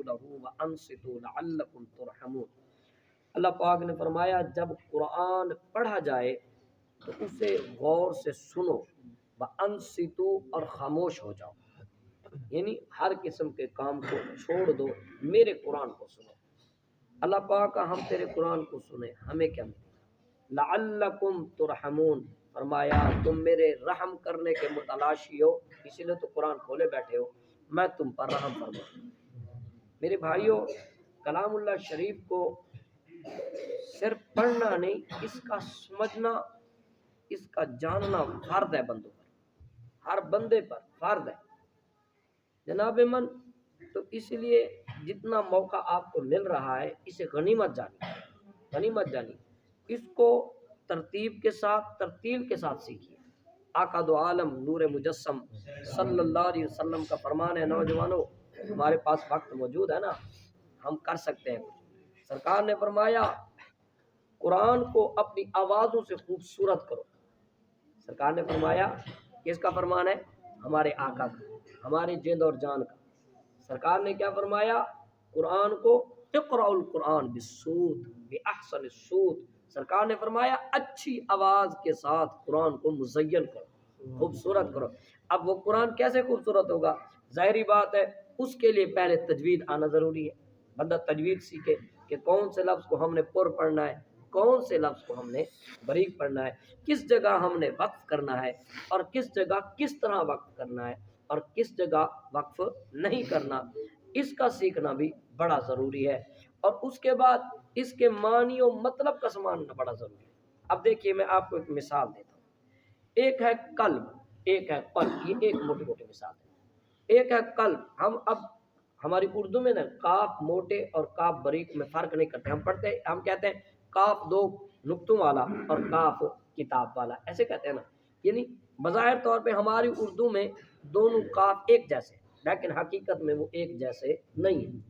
لَهُ وَأَنصِتُوا لَعَلَّكُمْ تُرْحَمُونَ۔ اللہ پاک نے فرمایا جب قرآن پڑھا جائے تو اسے غور سے سنو، وَأَنصِتُوا اور خاموش ہو جاؤ، یعنی ہر قسم کے کام کو چھوڑ دو، میرے قرآن کو سنو۔ اللہ پاک ہم تیرے قرآن کو سنیں، ہمیں کیا ملے؟ لعلکم ترحمون، فرمایا تم میرے رحم کرنے کے متلاشی ہو، اسی لیے تو قرآن کھولے بیٹھے ہو، میں تم پر رحم فرماؤں۔ میرے بھائیوں، کلام اللہ شریف کو صرف پڑھنا نہیں، اس کا سمجھنا، اس کا جاننا فرض ہے بندوں پر، ہر بندے پر فرض ہے جناب من۔ تو اس لیے جتنا موقع آپ کو مل رہا ہے اسے غنیمت جانی، غنیمت جانی، اس کو ترتیب کے ساتھ، ترتیل کے ساتھ سیکھیے۔ آقا دو عالم نور مجسم صلی اللہ علیہ وسلم کا فرمان ہے، نوجوانوں ہمارے پاس وقت موجود ہے نا، ہم کر سکتے ہیں کچھ۔ سرکار نے فرمایا قرآن کو اپنی آوازوں سے خوبصورت کرو۔ سرکار نے فرمایا، کس کا فرمان ہے؟ ہمارے آقا کا، ہمارے جند اور جان کا۔ سرکار نے کیا فرمایا؟ قرآن کو اقرأ القرآن بالصوت بأحسن الصوت، سرکار نے فرمایا اچھی آواز کے ساتھ قرآن کو مزین کرو، خوبصورت کرو۔ اب وہ قرآن کیسے خوبصورت ہوگا؟ ظاہری بات ہے اس کے لیے پہلے تجوید آنا ضروری ہے، بندہ تجوید سیکھے کہ کون سے لفظ کو ہم نے پر پڑھنا ہے، کون سے لفظ کو ہم نے باریک پڑھنا ہے، کس جگہ ہم نے وقف کرنا ہے، اور کس جگہ کس طرح وقف کرنا ہے، اور کس جگہ وقف نہیں کرنا، اس کا سیکھنا بھی بڑا ضروری ہے۔ اور اس کے بعد اس کے معنی و مطلب کا سمجھنا بڑا ضروری ہے۔ اب دیکھیے میں آپ کو ایک مثال دیتا ہوں، ایک ہے قلب، ایک ہے قلب، یہ ایک موٹی موٹی مثال ہے۔ ایک ہے قلب، ہم اب ہماری اردو میں نا کاف موٹے اور کاف باریک میں فرق نہیں کرتے، ہم پڑھتے ہیں، ہم کہتے ہیں کاف دو نقطوں والا اور کاف کتاب والا، ایسے کہتے ہیں نا، یعنی بظاہر طور پہ ہماری اردو میں دونوں کاف ایک جیسے، لیکن حقیقت میں وہ ایک جیسے نہیں ہیں۔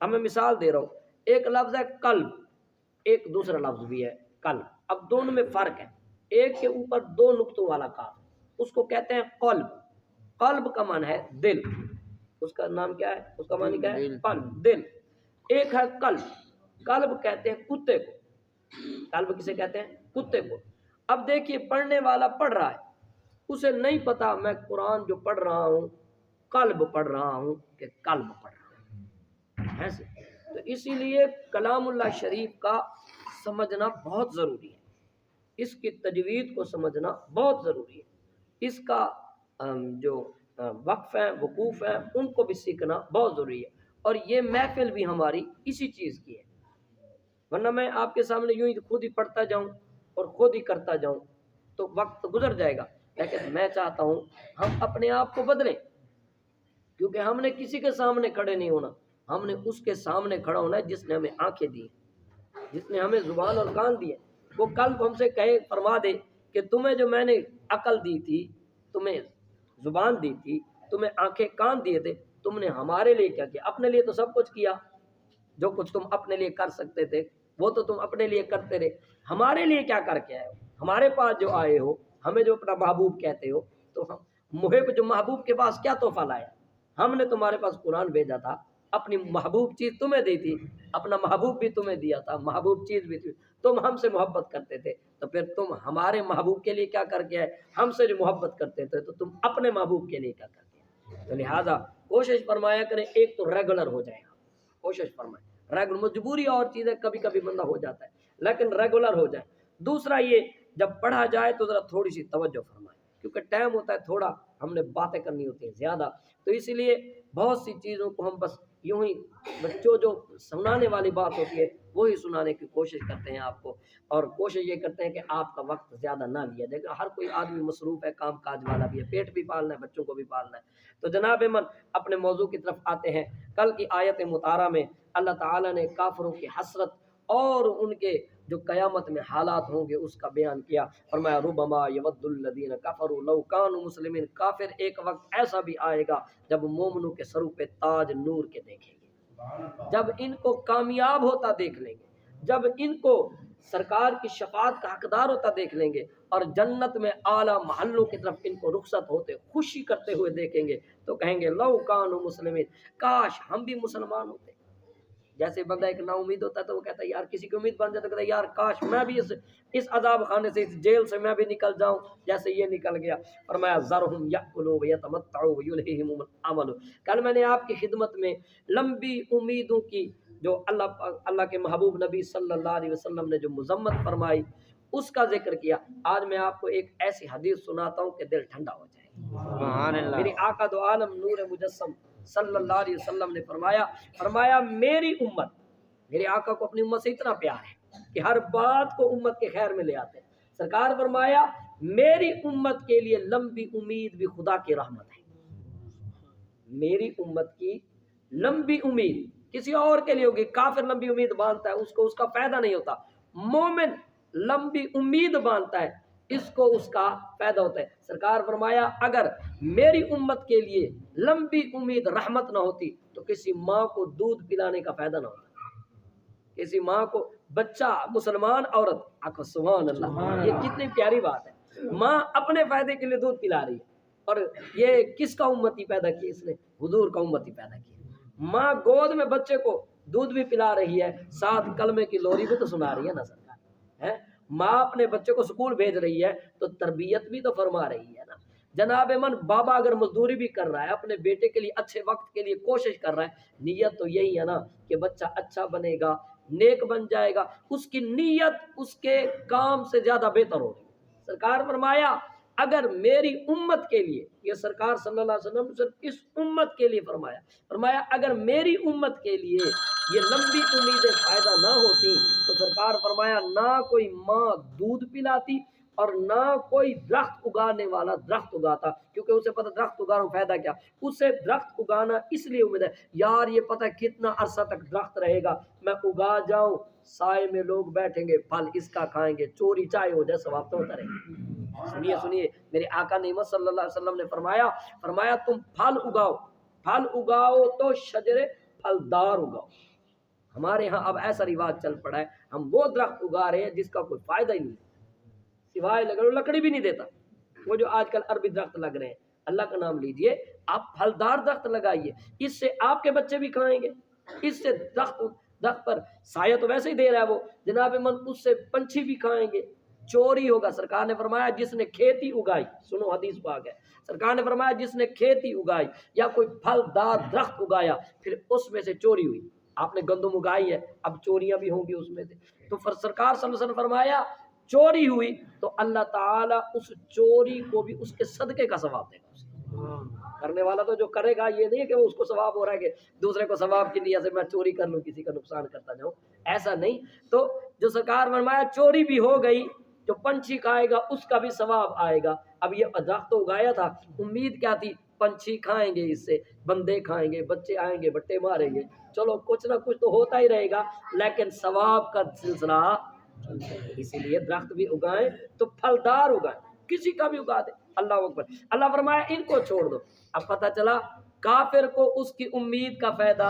اب میں مثال دے رہا ہوں، ایک لفظ ہے قلب، ایک دوسرا لفظ بھی ہے قلب، اب دونوں میں فرق ہے، ایک کے اوپر دو نقطوں والا کاف، اس کو کہتے ہیں قلب۔ قلب کا معنی ہے دل، اس کا نام کیا ہے؟ اس کا معنی کیا ہے؟ قلب، دل۔ ایک ہے قلب، قلب کہتے ہیں کتے کو، قلب کسے کہتے ہیں؟ کتے کو۔ اب دیکھیے پڑھنے والا پڑھ رہا ہے، اسے نہیں پتا میں قرآن جو پڑھ رہا ہوں قلب پڑھ رہا ہوں کہ قلب پڑھ رہا ہوں، ایسے۔ تو اسی لیے کلام اللہ شریف کا سمجھنا بہت ضروری ہے، اس کی تجوید کو سمجھنا بہت ضروری ہے، اس کا جو وقف ہیں، وقوف ہیں، ان کو بھی سیکھنا بہت ضروری ہے۔ اور یہ محفل بھی ہماری اسی چیز کی ہے، ورنہ میں آپ کے سامنے یوں ہی خود ہی پڑھتا جاؤں اور خود ہی کرتا جاؤں تو وقت گزر جائے گا۔ لیکن میں چاہتا ہوں ہم اپنے آپ کو بدلیں، کیونکہ ہم نے کسی کے سامنے کھڑے نہیں ہونا، ہم نے اس کے سامنے کھڑا ہونا ہے جس نے ہمیں آنکھیں دی، جس نے ہمیں زبان اور کان دیے۔ وہ کل ہم سے کہے، فرما دے کہ تمہیں جو میں نے عقل دی تھی، تمہیں زبان دی تھی، تمہیں آنکھیں کان دیے تھے، تم نے ہمارے لیے کیا کیا؟ اپنے لیے تو سب کچھ کیا، جو کچھ تم اپنے لیے کر سکتے تھے وہ تو تم اپنے لیے کرتے رہے، ہمارے لیے کیا کر کے آئے ہو؟ ہمارے پاس جو آئے ہو، ہمیں جو اپنا محبوب کہتے ہو، تو ہم محب جو محبوب کے پاس کیا تحفہ لایا؟ ہم نے تمہارے پاس قرآن بھیجا تھا، اپنی محبوب چیز تمہیں دی تھی، اپنا محبوب بھی تمہیں دیا تھا، محبوب چیز بھی تھی، تم ہم سے محبت کرتے تھے، تو پھر تم ہمارے محبوب کے لیے کیا کر کے آئے؟ ہم سے جو محبت کرتے تھے تو تم اپنے محبوب کے لیے کیا کر کے آئے؟ تو لہٰذا کوشش فرمایا کریں، ایک تو ریگولر ہو جائے گا، کوشش فرمائیں ریگولر، مجبوری اور چیز ہے، کبھی کبھی بندہ ہو جاتا ہے، لیکن ریگولر ہو جائے۔ دوسرا یہ جب پڑھا جائے تو ذرا تھوڑی سی توجہ فرمائیں، کیونکہ ٹائم ہوتا ہے تھوڑا، ہم نے باتیں کرنی ہوتی ہیں زیادہ، تو اسی لیے بہت سی چیزوں کو ہم بس یوں ہی بچوں جو سنانے والی بات ہوتی ہے وہی سنانے کی کوشش کرتے ہیں آپ کو، اور کوشش یہ کرتے ہیں کہ آپ کا وقت زیادہ نہ لیا جائے گا، ہر کوئی آدمی مصروف ہے، کام کاج والا بھی ہے، پیٹ بھی پالنا ہے، بچوں کو بھی پالنا ہے۔ تو جناب من اپنے موضوع کی طرف آتے ہیں۔ کل کی آیت مطالعہ میں اللہ تعالیٰ نے کافروں کی حسرت اور ان کے جو قیامت میں حالات ہوں گے اس کا بیان کیا، فرمایا ربما یود الذین کفروا لو کانوا مسلمین، کافر ایک وقت ایسا بھی آئے گا جب مومنوں کے سروں پہ تاج نور کے دیکھیں گے، جب ان کو کامیاب ہوتا دیکھ لیں گے، جب ان کو سرکار کی شفاعت کا حقدار ہوتا دیکھ لیں گے اور جنت میں اعلیٰ محلوں کی طرف ان کو رخصت ہوتے خوشی کرتے ہوئے دیکھیں گے تو کہیں گے لو کانوا مسلمین، کاش ہم بھی مسلمان ہوتے۔ جیسے بندہ ایک نا امید ہوتا ہے تو وہ کہتا ہے یار کسی کی امید بن جاتا ہے، کہتا ہے یار کاش میں بھی اس عذاب خانے سے، اس جیل سے میں بھی نکل جاؤں جیسے یہ نکل گیا۔ فرمایا ذرہم یأکلوا ویتمتعوا ویلہہم الامل۔ کل میں نے آپ کی خدمت میں لمبی امیدوں کی جو اللہ کے محبوب نبی صلی اللہ علیہ وسلم نے جو مذمت فرمائی اس کا ذکر کیا۔ آج میں آپ کو ایک ایسی حدیث سناتا ہوں کہ دل ٹھنڈا ہو جائے۔ سبحان اللہ۔ میرے آقا دو عالم نور مجسم صلی اللہ علیہ وسلم نے فرمایا میری امت، میرے آقا کو اپنی امت سے اتنا پیار ہے کہ ہر بات کو امت کے خیر میں لے آتے ہیں۔ سرکار فرمایا میری امت کے لیے لمبی امید بھی خدا کی رحمت ہے۔ میری امت کی لمبی امید کسی اور کے لیے ہوگی، کافر لمبی امید باندھتا ہے اس کو اس کا فائدہ نہیں ہوتا، مومن لمبی امید باندھتا ہے اس کو اس کا فائدہ ہوتا ہے۔ سرکار فرمایا اگر میری امت کے لیے لمبی امید رحمت نہ ہوتی تو کسی ماں کو دودھ پلانے کا فائدہ نہ ہوتا۔ کسی ماں کو بچہ مسلمان عورت، آقا سبحان اللہ، یہ کتنی پیاری بات ہے، ماں اپنے فائدے کے لیے دودھ پلا رہی ہے اور یہ کس کا امتی پیدا کی؟ اس نے حضور کا امتی پیدا کی۔ ماں گود میں بچے کو دودھ بھی پلا رہی ہے، ساتھ کلمے کی لوری بھی تو سنا رہی ہے نا سرکار ہے۔ ماں اپنے بچے کو سکول بھیج رہی ہے تو تربیت بھی تو فرما رہی ہے نا۔ جناب من بابا اگر مزدوری بھی کر رہا ہے اپنے بیٹے کے لیے اچھے وقت کے لیے کوشش کر رہا ہے، نیت تو یہی ہے نا کہ بچہ اچھا بنے گا، نیک بن جائے گا، اس کی نیت اس کے کام سے زیادہ بہتر ہوگی۔ سرکار فرمایا اگر میری امت کے لیے، یہ سرکار صلی اللہ علیہ وسلم صرف اس امت کے لیے فرمایا اگر میری امت کے لیے یہ لمبی امیدیں فائدہ نہ ہوتی تو سرکار فرمایا نہ کوئی ماں دودھ پلاتی اور نہ کوئی درخت اگانے والا درخت اگاتا، کیونکہ اسے پتہ درخت اگانا فائدہ کیا، اسے درخت اگانا اس لیے امید ہے یار یہ پتہ کتنا عرصہ تک درخت رہے گا، میں اگا جاؤں سائے میں لوگ بیٹھیں گے پھل اس کا کھائیں گے، چوری چاہے ہو جائے ثواب تو ہوتا رہے گا۔ سنیے میرے آقا نعمت صلی اللہ علیہ وسلم نے فرمایا تم پھل اگاؤ تو شجر پھلدار اگاؤ۔ ہمارے ہاں اب ایسا رواج چل پڑا ہے ہم وہ درخت اگا رہے ہیں جس کا کوئی فائدہ ہی نہیں ہے، سوائے لکڑی بھی نہیں دیتا، وہ جو آج کل عربی درخت لگ رہے ہیں۔ اللہ کا نام لیجئے، آپ پھلدار درخت لگائیے، اس سے آپ کے بچے بھی کھائیں گے، اس سے درخت پر سایہ تو ویسے ہی دے رہا ہے وہ جناب من، اس سے پنچھی بھی کھائیں گے، چوری ہوگا۔ سرکار نے فرمایا جس نے کھیتی اگائی، سنو حدیث پاک ہے، سرکار نے فرمایا جس نے کھیتی اگائی یا کوئی پھلدار درخت اگایا پھر اس میں سے چوری ہوئی، آپ نے گندم اگائی ہے اب چوریاں بھی ہوں گی اس میں سے، تو سرکار صلی اللہ علیہ وسلم فرمایا چوری ہوئی تو اللہ تعالیٰ اس چوری کو بھی اس کے صدقے کا ثواب دے گا۔ کرنے والا تو جو کرے گا، یہ نہیں کہ وہ اس کو ثواب ہو رہا ہے کہ دوسرے کو ثواب کی نیت سے میں چوری کر لوں کسی کا نقصان کرتا جاؤں، ایسا نہیں۔ تو جو سرکار فرمایا چوری بھی ہو گئی، جو پنچھی کھائے گا اس کا بھی ثواب آئے گا۔ اب یہ درخت تو اگایا تھا، امید کیا تھی پنچھی کھائیں گے، اس سے بندے کھائیں گے، بچے آئیں گے بٹے ماریں گے، چلو کچھ نہ کچھ تو ہوتا ہی رہے گا، لیکن ثواب کا سلسلہ اسی لیے درخت بھی اگائیں تو پھلدار اگائیں، کسی کا بھی اگا دیں۔ اللہ اکبر۔ اللہ فرمایا ان کو چھوڑ دو۔ اب پتہ چلا کافر کو اس کی امید کا فائدہ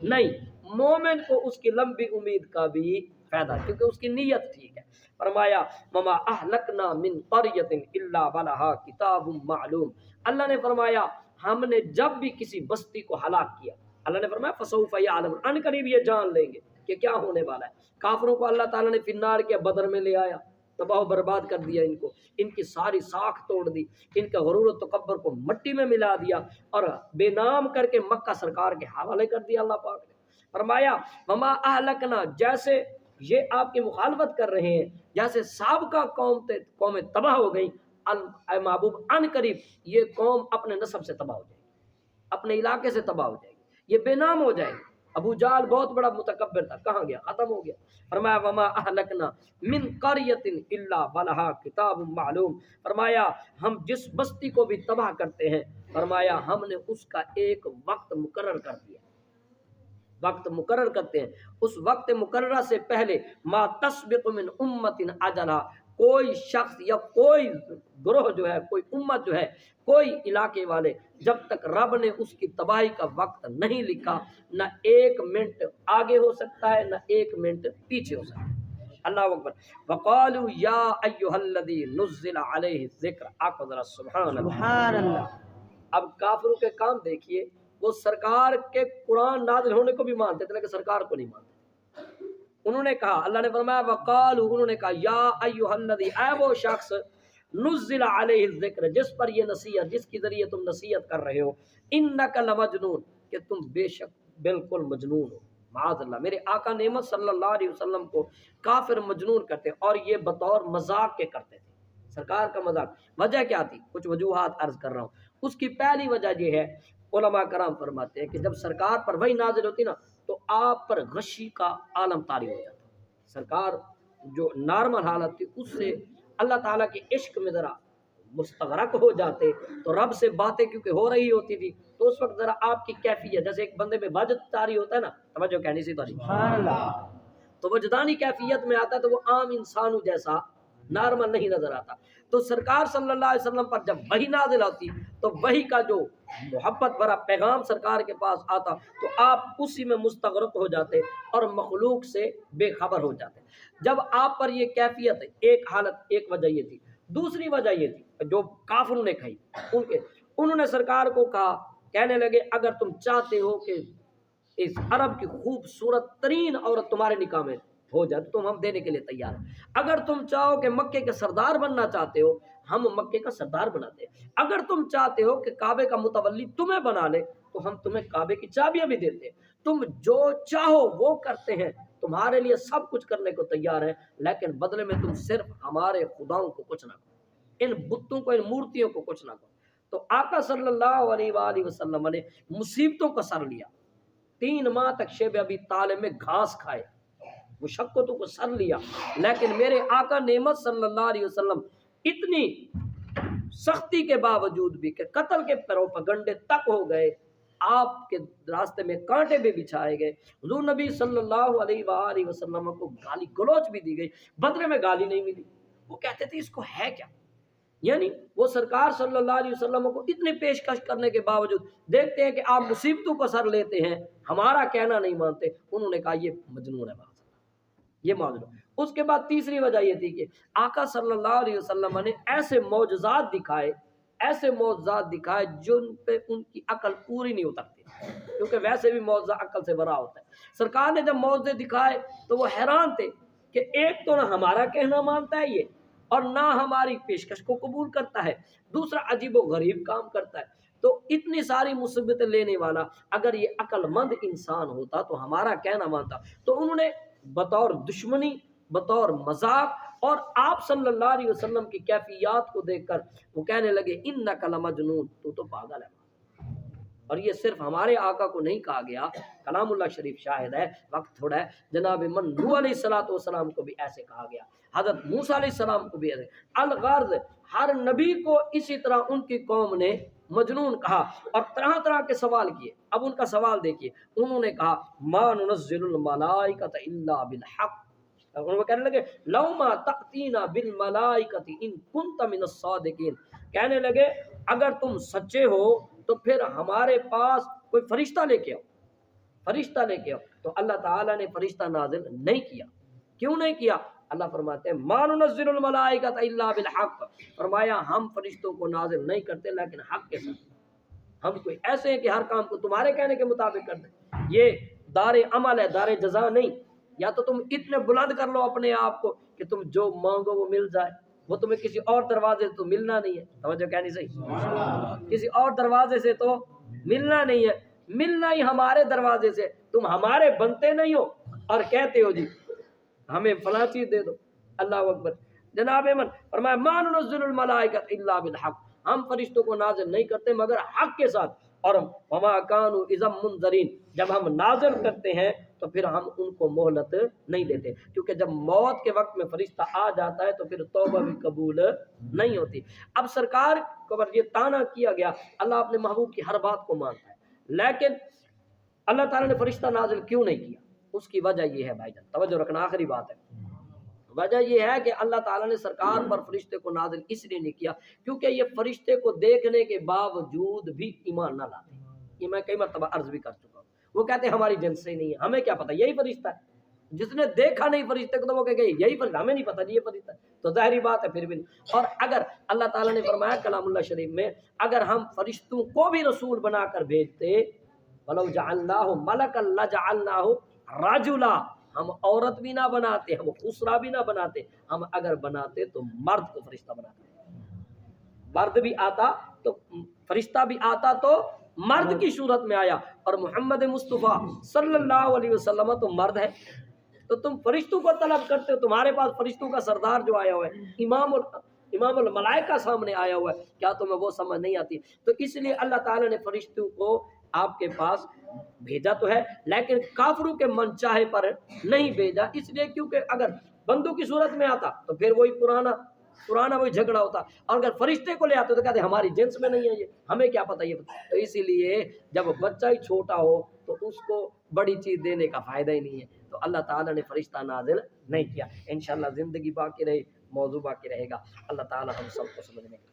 نہیں، مومن کو اس کی لمبی امید کا بھی فائدہ، کیونکہ اس کی نیت ٹھیک ہے۔ فرمایا وما اہلکنا من قریۃ الا ولہا کتاب معلوم۔ اللہ نے فرمایا ہم نے جب بھی کسی بستی کو ہلاک کیا، اللہ نے فرمایا فسوف یعلمون، ان قریب یہ جان لیں گے کہ کیا ہونے والا ہے۔ کافروں کو اللہ تعالیٰ نے فی النار کیا، بدر میں لے آیا، تباہ و برباد کر دیا ان کو، ان کی ساری ساکھ توڑ دی، ان کا غرور و تکبر کو مٹی میں ملا دیا اور بے نام کر کے مکہ سرکار کے حوالے کر دیا اللہ پاک نے۔ فرمایا وما اہلکنا، جیسے یہ آپ کی مخالفت کر رہے ہیں، جیسے سابقہ قومیں تباہ ہو گئی، اے محبوب ان قریب یہ قوم اپنے نسب سے تباہ ہو جائے گی، اپنے علاقے سے تباہ ہو جائے گی، یہ بے نام ہو جائے گی۔ ابو جہل بہت بڑا متکبر تھا، کہاں گیا؟ ختم ہو گیا۔ فرمایا وما اہلکنا من قریۃ الا ولہا کتاب معلوم۔ فرمایا ہم جس بستی کو بھی تباہ کرتے ہیں، فرمایا ہم نے اس کا ایک وقت مقرر کر دیا، وقت مقرر کرتے ہیں، اس وقت مقررہ سے پہلے ما تسبق من امت اجلھا، کوئی شخص یا کوئی گروہ جو ہے، کوئی امت جو ہے، کوئی علاقے والے، جب تک رب نے اس کی تباہی کا وقت نہیں لکھا، نہ ایک منٹ آگے ہو سکتا ہے نہ ایک منٹ پیچھے ہو سکتا ہے۔ اللہ اکبر وقالوا یا ایھا الذی نزل علیہ الذکر آقا ذرا سبحان اللہ سبحان اللہ۔ اب کافروں کے کام دیکھیے، وہ سرکار کے قرآن نازل ہونے کو بھی مانتے تھے لیکن سرکار کو نہیں مانتے۔ انہوں نے کہا، اللہ نے فرمایا وقالوا، انہوں نے کہا یا ایھا الذی، اے وہ شخص نزل علیہ الذکر جس پر یہ نصیحت، جس کے ذریعے تم نصیحت کر رہے ہو، انک لمجنون، کہ تم بے شک بالکل مجنون ہو۔ معاذ اللہ، میرے آقا نعمت صلی اللہ علیہ وسلم کو کافر مجنون کرتے اور یہ بطور مذاق کے کرتے تھے، سرکار کا مذاق۔ وجہ کیا تھی؟ کچھ وجوہات عرض کر رہا ہوں۔ اس کی پہلی وجہ یہ ہے، علماء کرام فرماتے ہیں کہ جب سرکار پر وحی نازل ہوتی نا تو آپ پر غشی کا عالم طاری ہو جاتا۔ سرکار جو نارمل حالت تھی اس سے اللہ تعالیٰ کے عشق میں ذرا مستغرق ہو جاتے، تو رب سے باتیں کیونکہ ہو رہی ہوتی تھی تو اس وقت ذرا آپ کی کیفیت، جیسے ایک بندے میں وجد طاری ہوتا ہے نا، توجہ کہنی سی تاری، سبحان اللہ۔ تو وجدانی کیفیت میں آتا ہے تو وہ عام انسانوں جیسا نارمل نہیں نظر آتا۔ تو سرکار صلی اللہ علیہ وسلم پر جب وحی نازل ہوتی تو وحی کا جو محبت بھرا پیغام سرکار کے پاس آتا تو آپ اسی میں مستغرق ہو جاتے اور مخلوق سے بے خبر ہو جاتے۔ جب آپ پر یہ کیفیت ہے، ایک حالت، ایک وجہ یہ تھی۔ دوسری وجہ یہ تھی جو کافروں نے کہی، انہوں نے سرکار کو کہا، کہنے لگے اگر تم چاہتے ہو کہ اس عرب کی خوبصورت ترین عورت تمہارے نکاح میں ہو جائے تو ہم دینے کے لیے تیار ہیں۔ اگر تم چاہو کہ مکے کے سردار بننا چاہتے ہو، ہم مکے کا سردار بناتے ہیں۔ اگر تم چاہتے ہو کہ کعبے کا متولی تمہیں بنا لے تو ہم تمہیں کعبے کی چابیاں بھی دیتے ہیں۔ تم جو چاہو وہ کرتے ہیں، تمہارے لیے سب کچھ کرنے کو تیار ہیں، لیکن بدلے میں تم صرف ہمارے خداؤں کو کچھ نہ کرو، ان بتوں کو، ان مورتیوں کو کچھ نہ کرو۔ تو آقا صلی اللہ علیہ وآلہ وسلم نے مصیبتوں کا سر لیا، 3 ماہ تک شیب ابی طالب میں گھاس کھائے، مشقتوں کو سر لیا، لیکن میرے آقا نعمت صلی اللہ علیہ وسلم اتنی سختی کے باوجود بھی کہ قتل کے پروپگنڈے تک ہو گئے، آپ کے راستے میں کانٹے بھی بچھائے گئے، حضور نبی صلی اللہ علیہ وآلہ وسلم کو گالی گلوچ بھی دی گئی، بدلے میں گالی نہیں ملی۔ وہ کہتے تھے اس کو ہے کیا، یعنی وہ سرکار صلی اللہ علیہ وسلم کو اتنے پیشکش کرنے کے باوجود دیکھتے ہیں کہ آپ مصیبتوں کا سر لیتے ہیں، ہمارا کہنا نہیں مانتے۔ انہوں نے کہا یہ مجنون ہے، یہ معذور۔ اس کے بعد تیسری وجہ یہ تھی کہ آقا صلی اللہ علیہ وسلم نے ایسے معجزات دکھائے، ایسے معجزات دکھائے جن پہ ان کی عقل پوری نہیں اترتی، کیونکہ ویسے بھی معجزہ عقل سے بڑا ہوتا ہے۔ سرکار نے جب معجزے دکھائے تو وہ حیران تھے کہ ایک تو نہ ہمارا کہنا مانتا ہے یہ، اور نہ ہماری پیشکش کو قبول کرتا ہے، دوسرا عجیب و غریب کام کرتا ہے۔ تو اتنی ساری مصیبتیں لینے والا اگر یہ عقل مند انسان ہوتا تو ہمارا کہنا مانتا۔ تو انہوں نے بطور دشمنی، بطور مذاق، اور آپ صلی اللہ علیہ وسلم کی کیفیات کو دیکھ کر وہ کہنے لگے انک لمجنون، تو پاگل ہے۔ اور یہ صرف ہمارے آقا کو نہیں کہا گیا، کلام اللہ شریف شاہد ہے، وقت تھوڑا ہے، جناب من نوح علیہ السلام کو بھی ایسے کہا گیا، حضرت موسیٰ علیہ السلام کو بھی ایسے۔ الغرض ہر نبی کو اسی طرح ان کی قوم نے مجنون کہا اور طرح طرح کے سوال کیے۔ اب ان کا سوال دیکھیے، انہوں نے کہا ما ننزل الملائکۃ الا بالحق، وہ کہنے لگے لو ما تأتینا بالملائکۃ ان کنت من الصادقین، کہنے لگے اگر تم سچے ہو تو پھر ہمارے پاس کوئی فرشتہ لے کے آؤ، فرشتہ لے کے آؤ۔ تو اللہ تعالیٰ نے فرشتہ نازل نہیں کیا۔ کیوں نہیں کیا؟ اللہ فرماتے ہیں ما ننزل الملائکۃ الا بالحق، فرمایا ہم فرشتوں کو نازل نہیں کرتے لیکن حق کے ساتھ۔ ہم کوئی ایسے ہیں کہ ہر کام کو تمہارے کہنے کے مطابق کر دیں، یہ دار عمل ہے، دار جزا نہیں۔ یا تو تم اتنے بلند کر لو اپنے آپ کو کہ تم جو مانگو وہ مل جائے، وہ تمہیں کسی اور دروازے سے تو ملنا نہیں ہے، توجہ کہنی صحیح، کسی اور دروازے سے تو ملنا نہیں ہے، ملنا ہی ہمارے دروازے سے۔ تم ہمارے بنتے نہیں ہو اور کہتے ہو جی ہمیں فلاں چیز دے دو۔ اللہ اکبر۔ جناب من فرمایا ما ننزل الملائکۃ الا بالحق، ہم فرشتوں کو نازل نہیں کرتے مگر حق کے ساتھ، اور وما كانوا اذا منذرین، جب ہم نازل کرتے ہیں تو پھر ہم ان کو مہلت نہیں دیتے، کیونکہ جب موت کے وقت میں فرشتہ آ جاتا ہے تو پھر توبہ بھی قبول نہیں ہوتی۔ اب سرکار کو یہ تانا کیا گیا، اللہ اپنے محبوب کی ہر بات کو مانتا ہے، لیکن اللہ تعالیٰ نے فرشتہ نازل کیوں نہیں کیا؟ اس کی وجہ یہ ہے بھائی جان، توجہ رکھنا، آخری بات ہے۔ وجہ یہ ہے کہ اللہ تعالیٰ نے سرکار پر فرشتے کو نازل اس لیے نہیں کیا کیونکہ یہ فرشتے کو دیکھنے کے باوجود بھی ایمان نہ لاتے۔ یہ میں کئی مرتبہ عرض بھی کر چکا ہوں، وہ کہتے ہیں ہماری جنس سے نہیں ہے، ہمیں کیا پتہ یہی فرشتہ ہے۔ جس نے دیکھا نہیں فرشتے کو تو وہ کہے گا یہی فرشتہ، ہمیں نہیں پتہ یہ فرشتہ ہے، تو ظاہری بات ہے پھر بھی نہیں۔ اور اگر اللہ تعالیٰ نے فرمایا کلام اللہ شریف میں، اگر ہم فرشتوں کو بھی رسول بنا کر بھیجتے وَلَوْ جَعَلْنَاهُ مَلَكًا لَجَعَلْنَاهُ رَجُلًا، ہم عورت بھی نہ بناتے، ہم خسرا بھی نہ بناتے، ہم اگر بناتے تو مرد کو فرشتہ بناتے، مرد بھی آتا تو فرشتہ بھی آتا تو مرد کی صورت میں آیا، اور محمد مصطفیٰ صلی اللہ علیہ وسلم تو مرد ہے، تو تم فرشتوں کو طلب کرتے ہو، تمہارے پاس فرشتوں کا سردار جو آیا ہوا ہے، امام الملائکہ سامنے آیا ہوا ہے، کیا تمہیں وہ سمجھ نہیں آتی؟ تو اس لیے اللہ تعالیٰ نے فرشتوں کو آپ کے پاس بھیجا تو ہے، لیکن کافروں کے من چاہے پر نہیں بھیجا، اس لیے کیونکہ اگر بندوں کی صورت میں آتا تو پھر وہی پرانا وہی جھگڑا ہوتا، اور اگر فرشتے کو لے آتے تو کہتے ہماری جنس میں نہیں ہے، یہ ہمیں کیا پتہ یہ پتہ۔ تو اسی لیے جب بچہ ہی چھوٹا ہو تو اس کو بڑی چیز دینے کا فائدہ ہی نہیں ہے، تو اللہ تعالیٰ نے فرشتہ نازل نہیں کیا۔ انشاءاللہ زندگی باقی رہے، موضوع باقی رہے گا۔ اللہ تعالیٰ ہم سب کو سمجھنے کی